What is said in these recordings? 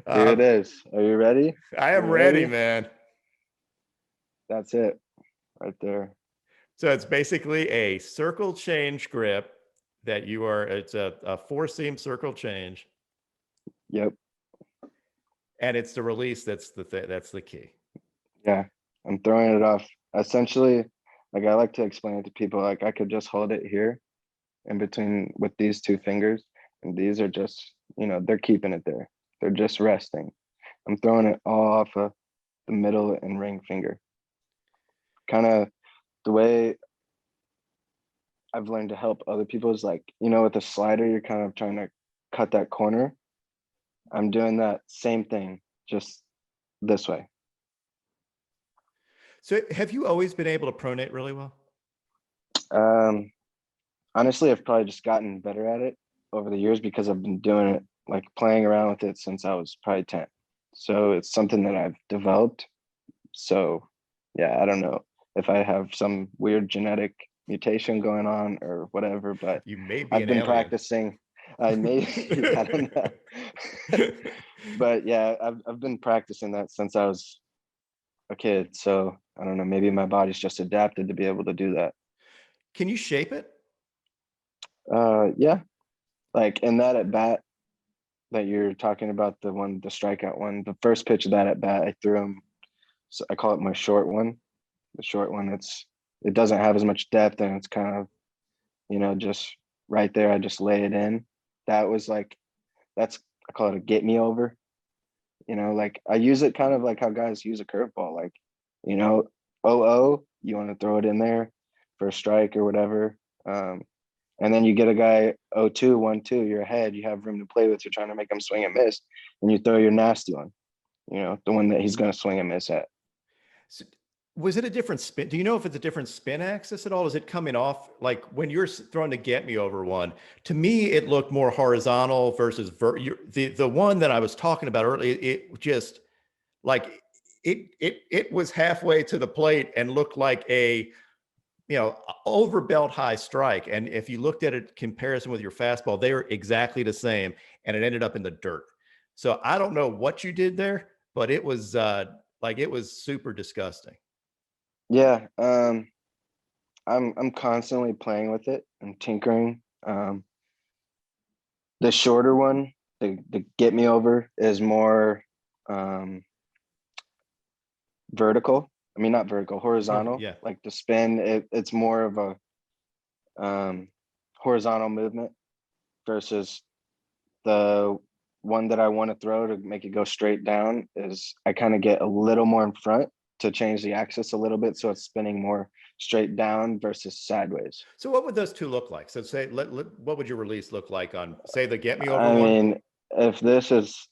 Here it is. Are you ready? I am ready, man. That's it right there. So it's basically a circle change grip that it's a four seam circle change. Yep. And it's the release that's the key. Yeah, I'm throwing it off. Essentially, like I like to explain it to people, like I could just hold it here in between with these two fingers, and these are just, they're keeping it there. They're just resting. I'm throwing it all off of the middle and ring finger. Kind of the way I've learned to help other people is like, with a slider, you're kind of trying to cut that corner. I'm doing that same thing, just this way. So have you always been able to pronate really well? Honestly, I've probably just gotten better at it over the years because I've been doing it, like playing around with it since I was probably 10. So it's something that I've developed. So yeah, I don't know if I have some weird genetic mutation going on or whatever, but you may be I've been alien. Practicing. I may, I don't know. But yeah, I've been practicing that since I was a kid. So I don't know, maybe my body's just adapted to be able to do that. Can you shape it? Yeah. Like in that at bat that you're talking about, the strikeout one, the first pitch of that at bat, I threw him. So I call it my short one. The short one, it doesn't have as much depth and it's kind of, just right there. I just lay it in. That was like, I call it a get me over. Like I use it kind of like how guys use a curveball, like, you want to throw it in there for a strike or whatever. And then you get a guy 0-2, 1-2, you're ahead, you have room to play with, you're trying to make him swing and miss, and you throw your nasty one, the one that he's going to swing and miss at. So was it a different spin? Do you know if it's a different spin axis at all? Is it coming off, like when you're throwing to get me over one, to me, it looked more horizontal versus the one that I was talking about earlier. It just like it was halfway to the plate and looked like a, over belt high strike. And if you looked at it comparison with your fastball, they were exactly the same, and it ended up in the dirt. So I don't know what you did there, but it was it was super disgusting. Yeah, I'm constantly playing with it and tinkering. The shorter one, the get me over, is more vertical. I mean, not vertical, horizontal. Yeah. Like the spin, it's more of a horizontal movement versus the one that I want to throw to make it go straight down is I kind of get a little more in front to change the axis a little bit, so it's spinning more straight down versus sideways. So what would those two look like? So say, what would your release look like on, say, the get me over I one? mean, if this is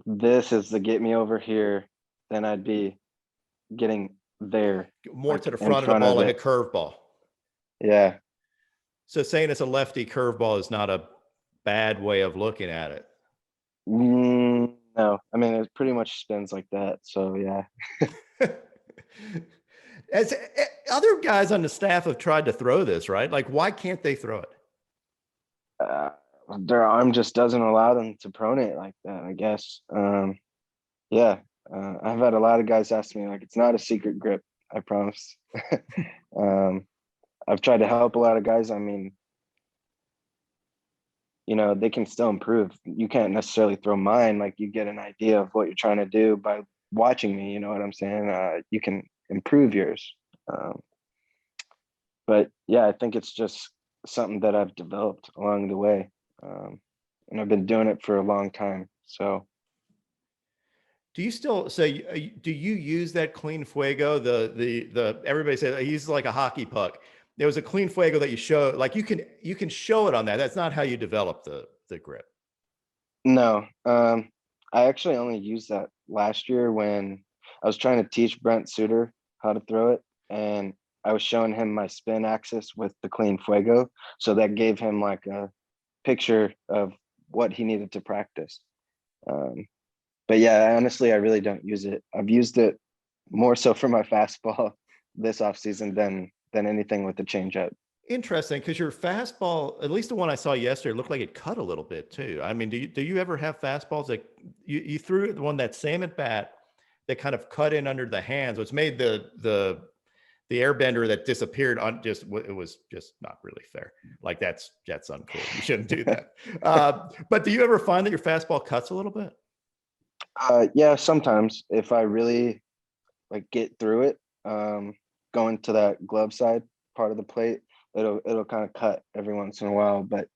the get me over here, then I'd be getting there more like to the front of the ball, like a curveball. Yeah. So saying it's a lefty curveball is not a bad way of looking at it. No, I mean, it pretty much spins like that. So yeah. As other guys on the staff have tried to throw this, right? Like, why can't they throw it? Their arm just doesn't allow them to pronate like that, I guess. Yeah, I've had a lot of guys ask me, like, it's not a secret grip, I promise. I've tried to help a lot of guys. I mean, they can still improve. You can't necessarily throw mine. Like, you get an idea of what you're trying to do by watching me, you know what I'm saying? You can improve yours. But yeah, I think it's just something that I've developed along the way. And I've been doing it for a long time. So do you still say, do you use that clean fuego? The everybody says he uses like a hockey puck. There was a clean fuego that you show, like you can show it on that. That's not how you develop the grip. No, I actually only used that last year when I was trying to teach Brent Suter how to throw it, and I was showing him my spin axis with the clean fuego. So that gave him like a picture of what he needed to practice. But yeah, honestly, I really don't use it. I've used it more so for my fastball this offseason than anything with the changeup. Interesting, because your fastball, at least the one I saw yesterday, looked like it cut a little bit too. I mean, do you ever have fastballs that you threw the one that same at bat that kind of cut in under the hands, which made the airbender that disappeared on just it was just not really fair. Like that's uncool. You shouldn't do that. But do you ever find that your fastball cuts a little bit? Yeah, sometimes if I really like get through it, going to that glove side part of the plate, it'll kind of cut every once in a while, but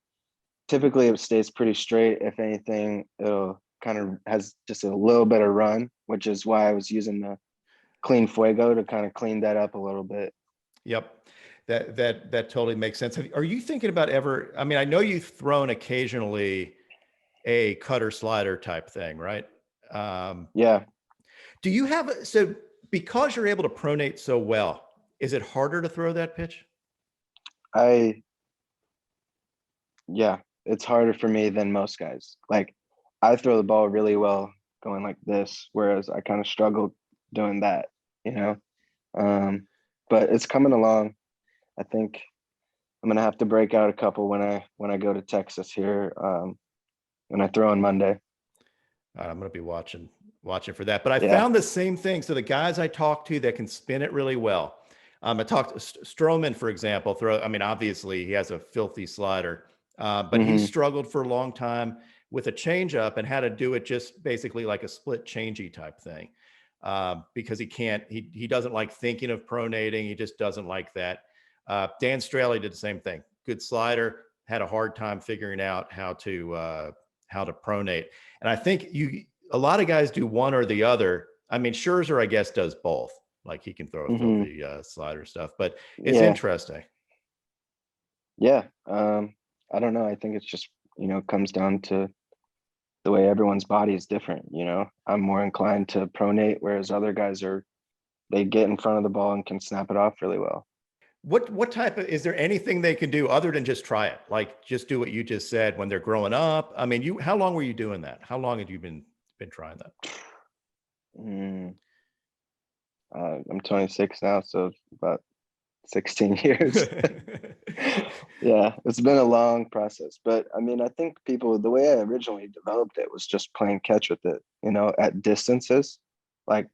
typically it stays pretty straight. If anything, it'll kind of has just a little bit of run, which is why I was using the clean fuego to kind of clean that up a little bit. Yep. That totally makes sense. Are you thinking about ever, I mean, I know you've thrown occasionally a cutter slider type thing, right? Yeah, Do you have, so because you're able to pronate so well, is it harder to throw that pitch? I yeah, it's harder for me than most guys. Like I throw the ball really well going like this, whereas I kind of struggle doing that, you know. But it's coming along. I think I'm gonna have to break out a couple when I go to Texas here, when I throw on Monday. I'm going to be watching for that. But I Yeah. found the same thing. So the guys I talked to that can spin it really well. I talked to Stroman, for example. I mean, obviously he has a filthy slider, but he Hmm. struggled for a long time with a changeup and had to do it just basically like a split changey type thing, because he doesn't like thinking of pronating. He just doesn't like that. Dan Straley did the same thing. Good slider, had a hard time figuring out how to pronate. And I think a lot of guys do one or the other. I mean, Scherzer, I guess, does both. Like he can throw a Hmm. filthy slider stuff, but it's Yeah. interesting. Yeah. I don't know. I think it's just, comes down to the way everyone's body is different. I'm more inclined to pronate, whereas other guys they get in front of the ball and can snap it off really well. What type of, is there anything they can do other than just try it? Like just do what you just said when they're growing up. I mean, how long were you doing that? How long had you been trying that? Mm, I'm 26 now, so about 16 years. Yeah, it's been a long process, but I mean, I think the way I originally developed it was just playing catch with it, at distances, like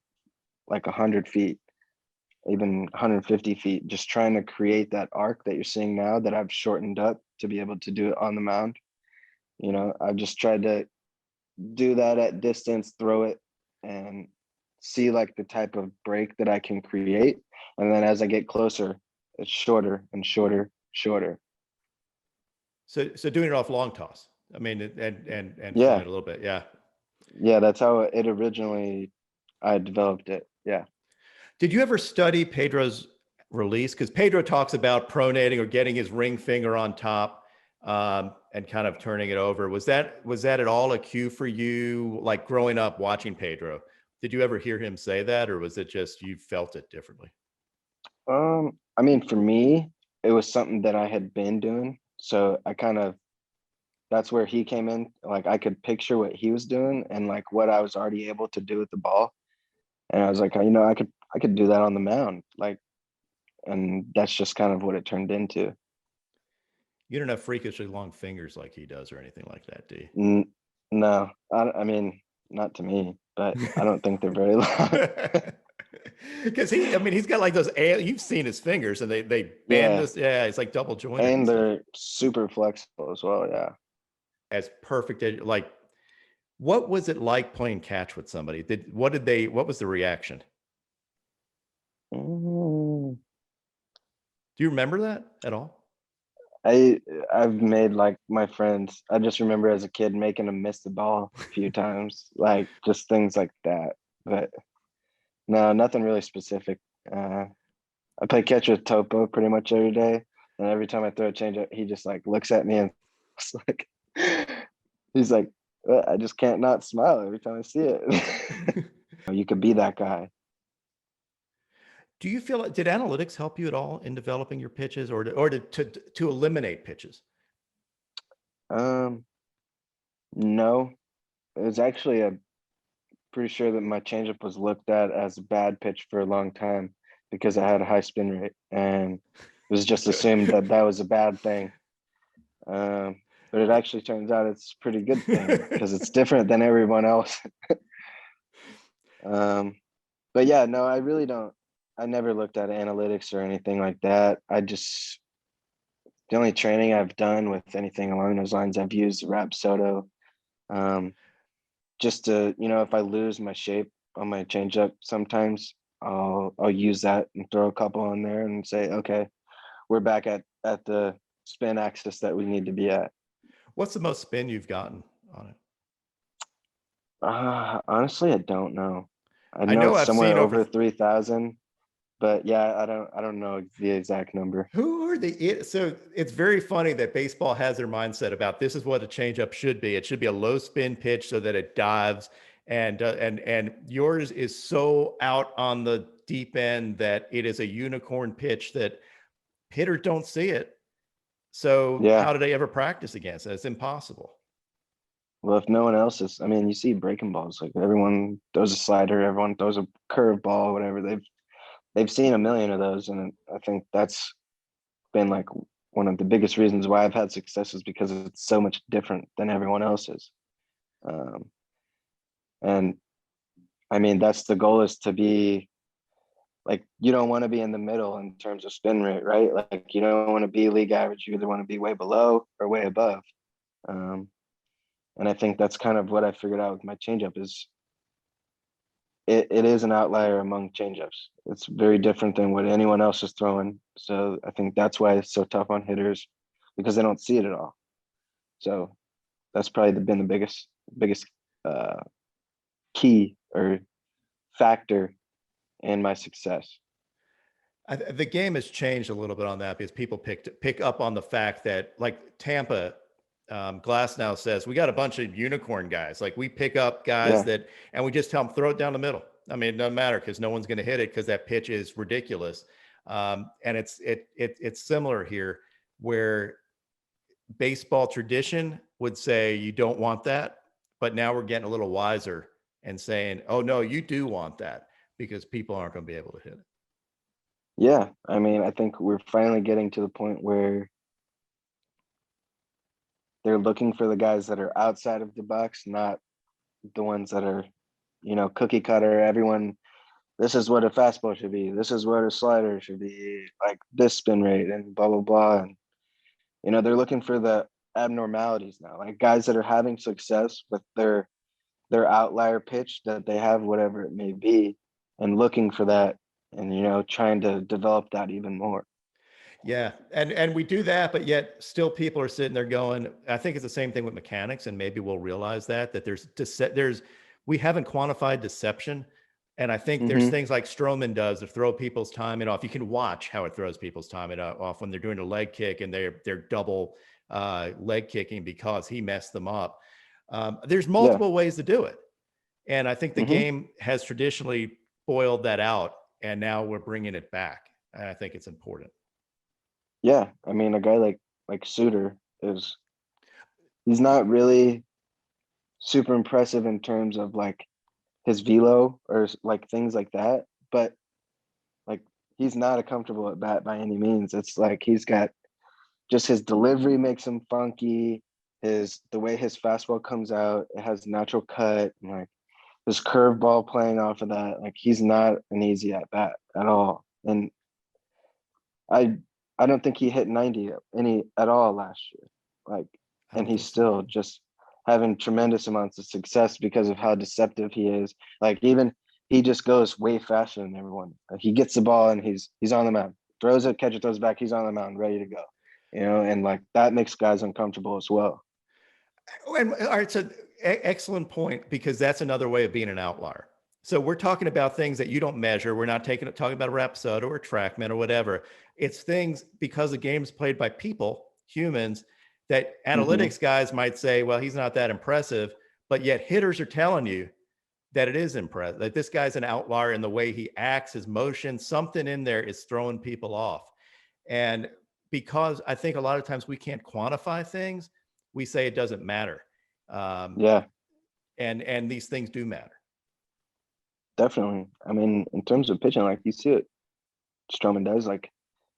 100 feet, even 150 feet, just trying to create that arc that you're seeing now that I've shortened up to be able to do it on the mound. I've just tried to do that at distance, throw it, and see like the type of break that I can create. And then as I get closer, it's shorter and shorter, shorter. So doing it off long toss. I mean, and flying Yeah. a little bit. Yeah. Yeah. That's how it originally, I developed it. Yeah. Did you ever study Pedro's release? Because Pedro talks about pronating or getting his ring finger on top, and kind of turning it over. Was that at all a cue for you, like growing up watching Pedro? Did you ever hear him say that, or was it just you felt it differently? I mean, for me, it was something that I had been doing. So that's where he came in. Like I could picture what he was doing and like what I was already able to do with the ball. And I was like, I could do that on the mound. Like, and that's just kind of what it turned into. You don't have freakishly long fingers like he does, or anything like that, do No, I mean, not to me, but I don't think they're very long. you? Because I mean, he's got like those. You've seen his fingers, and they bend Yeah, this. Yeah, it's like double jointed and and stuff. they're super flexible as well. Yeah. As perfect as like. What was it like playing catch with somebody? What was the reaction? Mm, Do you remember that at all? I I've made like my friends. I just remember as a kid making them miss the ball a few times, like just things like that. But no, nothing really specific. Uh, I play catch with Topo pretty much every day, and every time I throw a changeup, he just like looks at me and it's like he's like, I just can't not smile every time I see it. You could be that guy. Do you feel did analytics help you at all in developing your pitches, or to eliminate pitches? Um, no, it was actually a pretty sure that my changeup was looked at as a bad pitch for a long time because I had a high spin rate, and was just assumed that that was a bad thing. But it actually turns out it's a pretty good thing because it's different than everyone else. But yeah, no, I really don't. I never looked at analytics or anything like that. The only training I've done with anything along those lines, I've used Rapsodo, just to, if I lose my shape on my changeup, sometimes I'll use that and throw a couple on there and say, okay, we're back at the spin axis that we need to be at. What's the most spin you've gotten on it? Honestly, I don't know. I I know know it's I've somewhere seen over over 3,000, but yeah, I don't know the exact number. who are so it's very funny that baseball has their mindset about this is what a changeup should be. It should be a low spin pitch so that it dives, and yours is so out on the deep end that it is a unicorn pitch that hitters don't see it. So Yeah. how do they ever practice against it? It's impossible. Well, if no one else is, I mean, you see breaking balls, like everyone throws a slider, everyone throws a curve ball, whatever. They've seen a million of those, and I think that's been like one of the biggest reasons why I've had success is because it's so much different than everyone else's. And I mean, that's the goal, is to be like, you don't want to be in the middle in terms of spin rate, right? Like you don't want to be league average. You either want to be way below or way above. And I think that's kind of what I figured out with my changeup is it is an outlier among changeups. It's very different than what anyone else is throwing. So I think that's why it's so tough on hitters, because they don't see it at all. So that's probably been the biggest uh, key or factor in my success. The game has changed a little bit on that because people pick up on the fact that, like Tampa, Glass now says we got a bunch of unicorn guys. Like we pick up guys Yeah. that, and we just tell them throw it down the middle. I mean, it doesn't matter because no one's going to hit it because that pitch is ridiculous. And it's similar here, where baseball tradition would say you don't want that, but now we're getting a little wiser and saying, oh no, you do want that because people aren't going to be able to hit it. Yeah. I mean, I think we're finally getting to the point where they're looking for the guys that are outside of the box, not the ones that are, cookie cutter. Everyone, this is what a fastball should be. This is what a slider should be, like this spin rate and blah, blah, blah. And, they're looking for the abnormalities now, like guys that are having success with their outlier pitch that they have, whatever it may be, and looking for that and, trying to develop that even more. Yeah, and we do that, but yet still people are sitting there going, I think it's the same thing with mechanics, and maybe we'll realize that there's we haven't quantified deception. And I think there's Mm-hmm. things like Stroman does to throw people's timing off. You can watch how it throws people's timing off when they're doing a leg kick and they're double leg kicking because he messed them up. There's Yeah. multiple ways to do it. And I think the Mm-hmm. game has traditionally boiled that out, and now we're bringing it back. And I think it's important. Yeah. I mean, a guy like Suter he's not really super impressive in terms of like his velo or like things like that, but like he's not a comfortable at bat by any means. It's like he's got just his delivery makes him funky. The way his fastball comes out, it has natural cut, and like his curveball playing off of that. Like he's not an easy at bat at all. And I I don't think he hit 90 any at all last year. Like, I and don't he's think so. still just having tremendous amounts of success because of how deceptive he is. Like even he just goes way faster than everyone. He gets the ball and he's on the mound, throws it, catcher throws back, he's on the mound, ready to go. And like that makes guys uncomfortable as well. And all right, so excellent point, because that's another way of being an outlier. So we're talking about things that you don't measure. We're not talking about a Rapsodo or a TrackMan or whatever. It's things, because the game's played by people, humans, that Mm-hmm. analytics guys might say, well, he's not that impressive, but yet hitters are telling you that it is impressive, that this guy's an outlier in the way he acts, his motion, something in there is throwing people off. And because I think a lot of times we can't quantify things, we say it doesn't matter. Um, Yeah, and these things do matter. definitely. I mean, in terms of pitching, like you see it, Stroman does like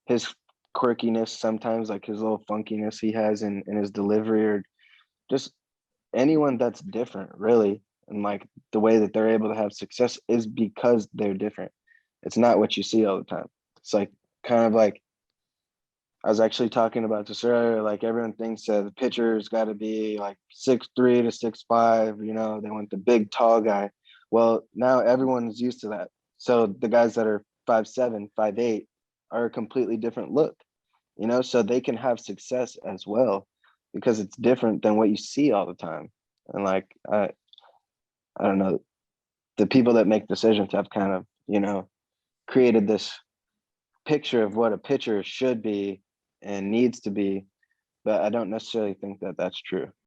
his quirkiness sometimes, like his little funkiness he has in his delivery, or just anyone that's different, really. And like the way that they're able to have success is because they're different. It's not what you see all the time. It's like kind of like I was actually talking about this earlier. Like everyone thinks that the pitcher's got to be like 6'3" to 6'5". You know, they want the big tall guy. Well, now everyone's used to that. So the guys that are 5'7", 5'8" are a completely different look. You know, so they can have success as well because it's different than what you see all the time. And like I don't know, the people that make decisions have kind of, you know, created this picture of what a pitcher should be and needs to be, but I don't necessarily think that that's true.